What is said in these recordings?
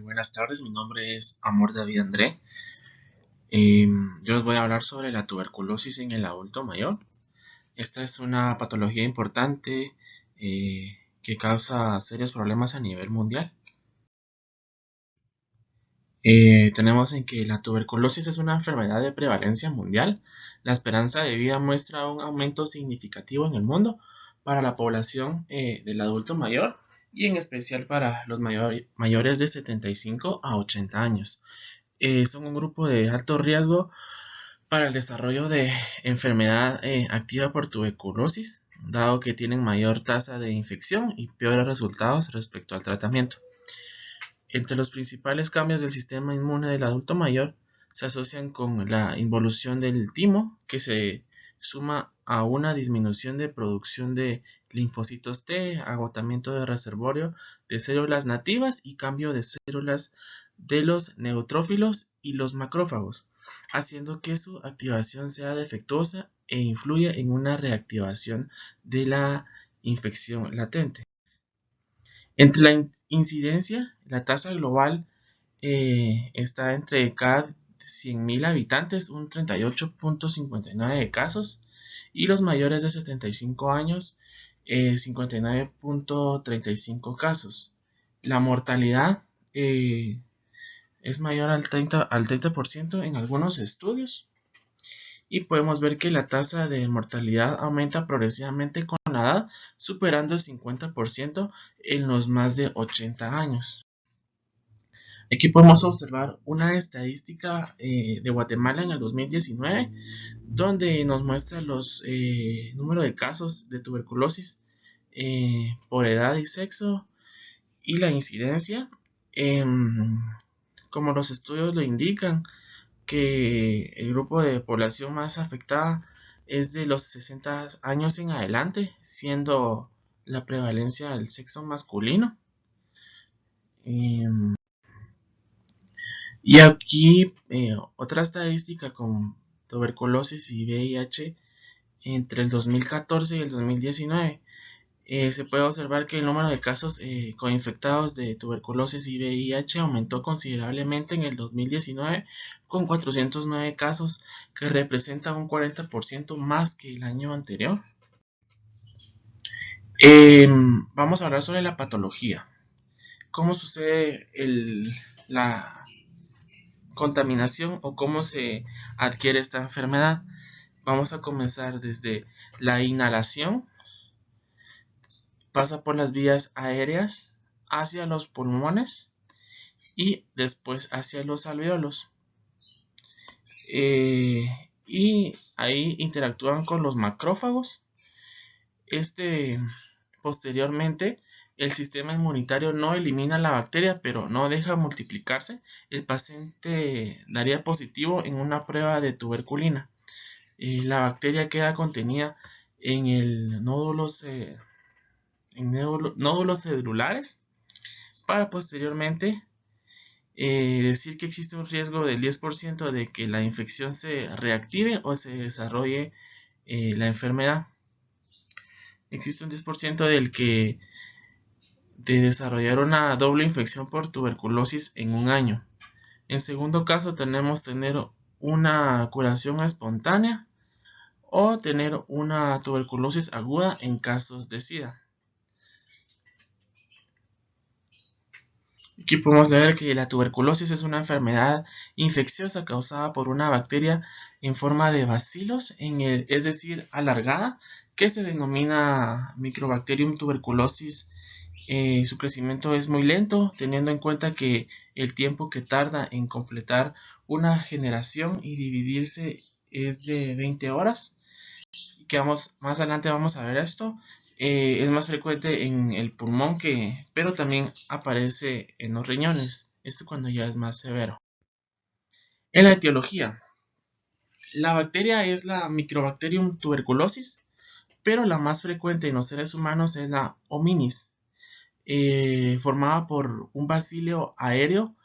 Buenas tardes, mi nombre es Amor David André. Yo les voy a hablar sobre la tuberculosis en el adulto mayor. Esta es una patología importante que causa serios problemas a nivel mundial. Tenemos en que la tuberculosis es una enfermedad de prevalencia mundial. La esperanza de vida muestra un aumento significativo en el mundo para la población del adulto mayor y en especial para los mayores de 75 a 80 años. Son un grupo de alto riesgo para el desarrollo de enfermedad activa por tuberculosis, dado que tienen mayor tasa de infección y peores resultados respecto al tratamiento. Entre los principales cambios del sistema inmune del adulto mayor se asocian con la involución del timo, que se suma a una disminución de producción de linfocitos T, agotamiento del reservorio de células nativas y cambio de células de los neutrófilos y los macrófagos, haciendo que su activación sea defectuosa e influya en una reactivación de la infección latente. Entre la incidencia, la tasa global está entre cada 100.000 habitantes, un 38.59 casos, y los mayores de 75 años, 59.35 casos. La mortalidad es mayor al 30% en algunos estudios. Y podemos ver que la tasa de mortalidad aumenta progresivamente con la edad, superando el 50% en los más de 80 años. Aquí podemos observar una estadística de Guatemala en el 2019, donde nos muestra los número de casos de tuberculosis por edad y sexo y la incidencia. Como los estudios lo indican, que el grupo de población más afectada es de los 60 años en adelante, siendo la prevalencia del sexo masculino. Y aquí otra estadística con tuberculosis y VIH entre el 2014 y el 2019. Se puede observar que el número de casos coinfectados de tuberculosis y VIH aumentó considerablemente en el 2019 con 409 casos, que representa un 40% más que el año anterior. Vamos a hablar sobre la patología. ¿Cómo sucede la contaminación o cómo se adquiere esta enfermedad? Vamos a comenzar desde la inhalación. Pasa por las vías aéreas hacia los pulmones y después hacia los alveolos. Y ahí interactúan con los macrófagos. Posteriormente, el sistema inmunitario no elimina la bacteria, pero no deja multiplicarse. El paciente daría positivo en una prueba de tuberculina. La bacteria queda contenida en el nódulos celulares, para posteriormente decir que existe un riesgo del 10% de que la infección se reactive o se desarrolle la enfermedad. Existe un 10% de desarrollar una doble infección por tuberculosis en un año. En segundo caso, tenemos tener una curación espontánea o tener una tuberculosis aguda en casos de SIDA. Aquí podemos leer que la tuberculosis es una enfermedad infecciosa causada por una bacteria en forma de bacilos, es decir, alargada, que se denomina Mycobacterium tuberculosis. Su crecimiento es muy lento, teniendo en cuenta que el tiempo que tarda en completar una generación y dividirse es de 20 horas. Más adelante vamos a ver esto. Es más frecuente en el pulmón, pero también aparece en los riñones. Esto cuando ya es más severo. En la etiología, la bacteria es la Mycobacterium tuberculosis, pero la más frecuente en los seres humanos es la hominis, formada por un bacilio aéreo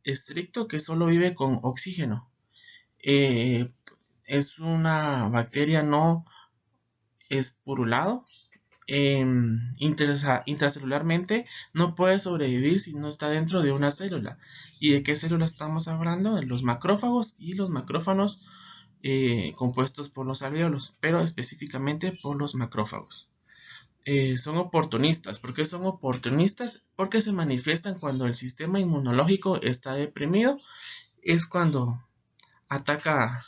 estricto que solo vive con oxígeno. Es una bacteria no esporulado. intracelularmente no puede sobrevivir si no está dentro de una célula. ¿Y de qué célula estamos hablando? De los macrófagos y los macrófagos compuestos por los alvéolos, pero específicamente por los macrófagos. Son oportunistas. ¿Por qué son oportunistas? Porque se manifiestan cuando el sistema inmunológico está deprimido. Es cuando ataca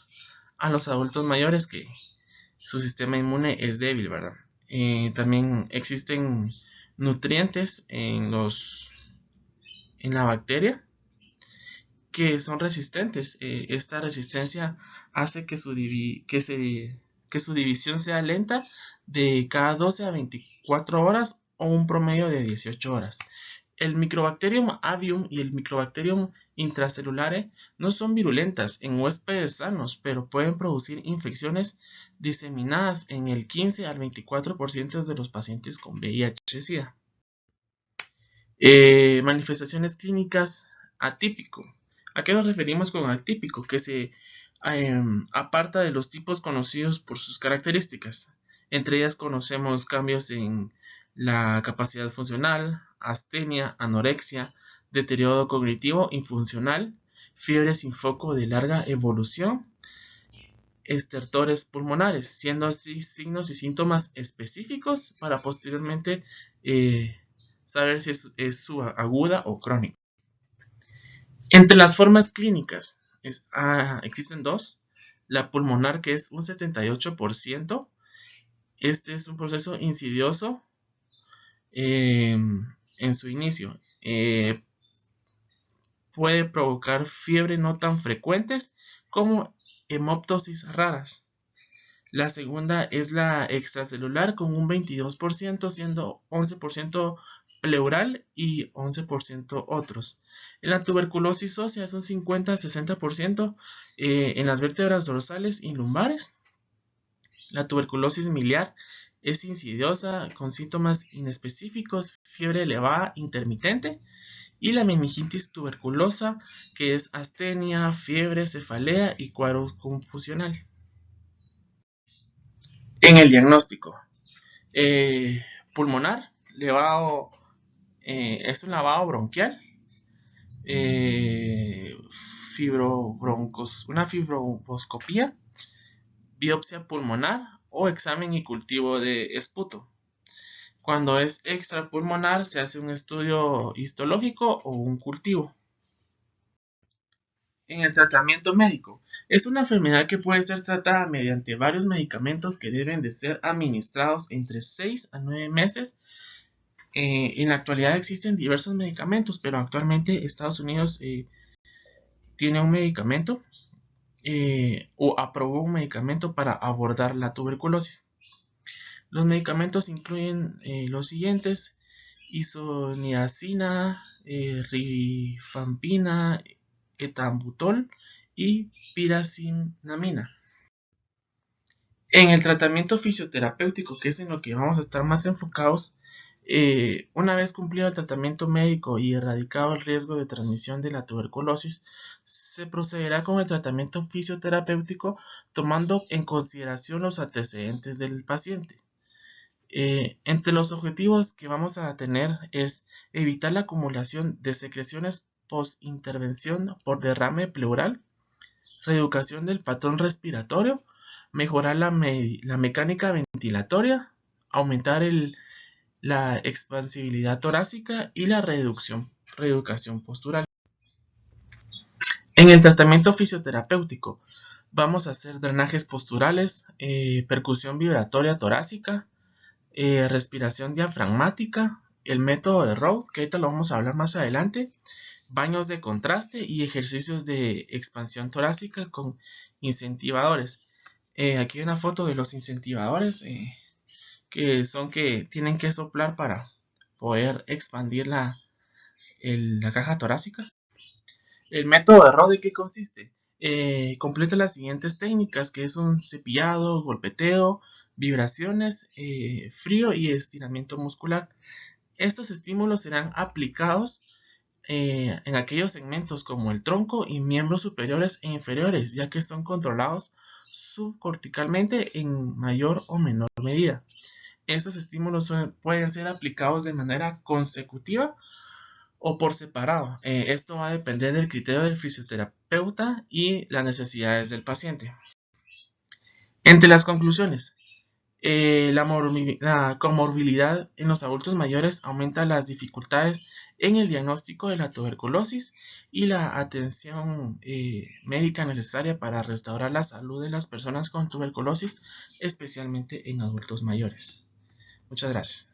a los adultos mayores que su sistema inmune es débil, ¿verdad? También existen nutrientes en la bacteria que son resistentes. Esta resistencia hace que su división sea lenta de cada 12 a 24 horas o un promedio de 18 horas. El Microbacterium avium y el Microbacterium intracelulare no son virulentas en huéspedes sanos, pero pueden producir infecciones diseminadas en el 15 al 24% de los pacientes con VIH-Sida. Manifestaciones clínicas atípico. ¿A qué nos referimos con atípico? Que se aparta de los tipos conocidos por sus características. Entre ellas conocemos cambios en la capacidad funcional, astenia, anorexia, deterioro cognitivo infuncional, fiebre sin foco de larga evolución, estertores pulmonares, siendo así signos y síntomas específicos para posteriormente saber si es subaguda o crónica. Entre las formas clínicas existen dos. La pulmonar, que es un 78%. Este es un proceso insidioso en su inicio. Puede provocar fiebre no tan frecuentes como hemoptosis raras. La segunda es la extracelular con un 22%, siendo 11% pleural y 11% otros. En la tuberculosis ósea es un 50-60% en las vértebras dorsales y lumbares. La tuberculosis miliar es insidiosa con síntomas inespecíficos, fiebre elevada intermitente. Y la meningitis tuberculosa, que es astenia, fiebre, cefalea y cuadro confusional. En el diagnóstico pulmonar, es un lavado bronquial, una fibrobroncoscopía, biopsia pulmonar o examen y cultivo de esputo. Cuando es extrapulmonar se hace un estudio histológico o un cultivo. En el tratamiento médico, es una enfermedad que puede ser tratada mediante varios medicamentos que deben de ser administrados entre 6 a 9 meses. En la actualidad existen diversos medicamentos, pero actualmente Estados Unidos tiene un medicamento o aprobó un medicamento para abordar la tuberculosis. Los medicamentos incluyen los siguientes: isoniazida, rifampina, etambutol y piracinamida. En el tratamiento fisioterapéutico, que es en lo que vamos a estar más enfocados, una vez cumplido el tratamiento médico y erradicado el riesgo de transmisión de la tuberculosis, se procederá con el tratamiento fisioterapéutico tomando en consideración los antecedentes del paciente. Entre los objetivos que vamos a tener es evitar la acumulación de secreciones post-intervención por derrame pleural, reeducación del patrón respiratorio, mejorar la mecánica ventilatoria, aumentar la expansibilidad torácica y la reeducación postural. En el tratamiento fisioterapéutico vamos a hacer drenajes posturales, percusión vibratoria torácica, respiración diafragmática, el método de Rode, que ahorita lo vamos a hablar más adelante, baños de contraste y ejercicios de expansión torácica con incentivadores. Aquí hay una foto de los incentivadores que tienen que soplar para poder expandir la caja torácica. El método de Rode, ¿qué consiste? Completa las siguientes técnicas, que es un cepillado, golpeteo, vibraciones, frío y estiramiento muscular. Estos estímulos serán aplicados en aquellos segmentos como el tronco y miembros superiores e inferiores, ya que son controlados subcorticalmente en mayor o menor medida. Estos estímulos pueden ser aplicados de manera consecutiva o por separado. Esto va a depender del criterio del fisioterapeuta y las necesidades del paciente. Entre las conclusiones, la comorbilidad en los adultos mayores aumenta las dificultades en el diagnóstico de la tuberculosis y la atención médica necesaria para restaurar la salud de las personas con tuberculosis, especialmente en adultos mayores. Muchas gracias.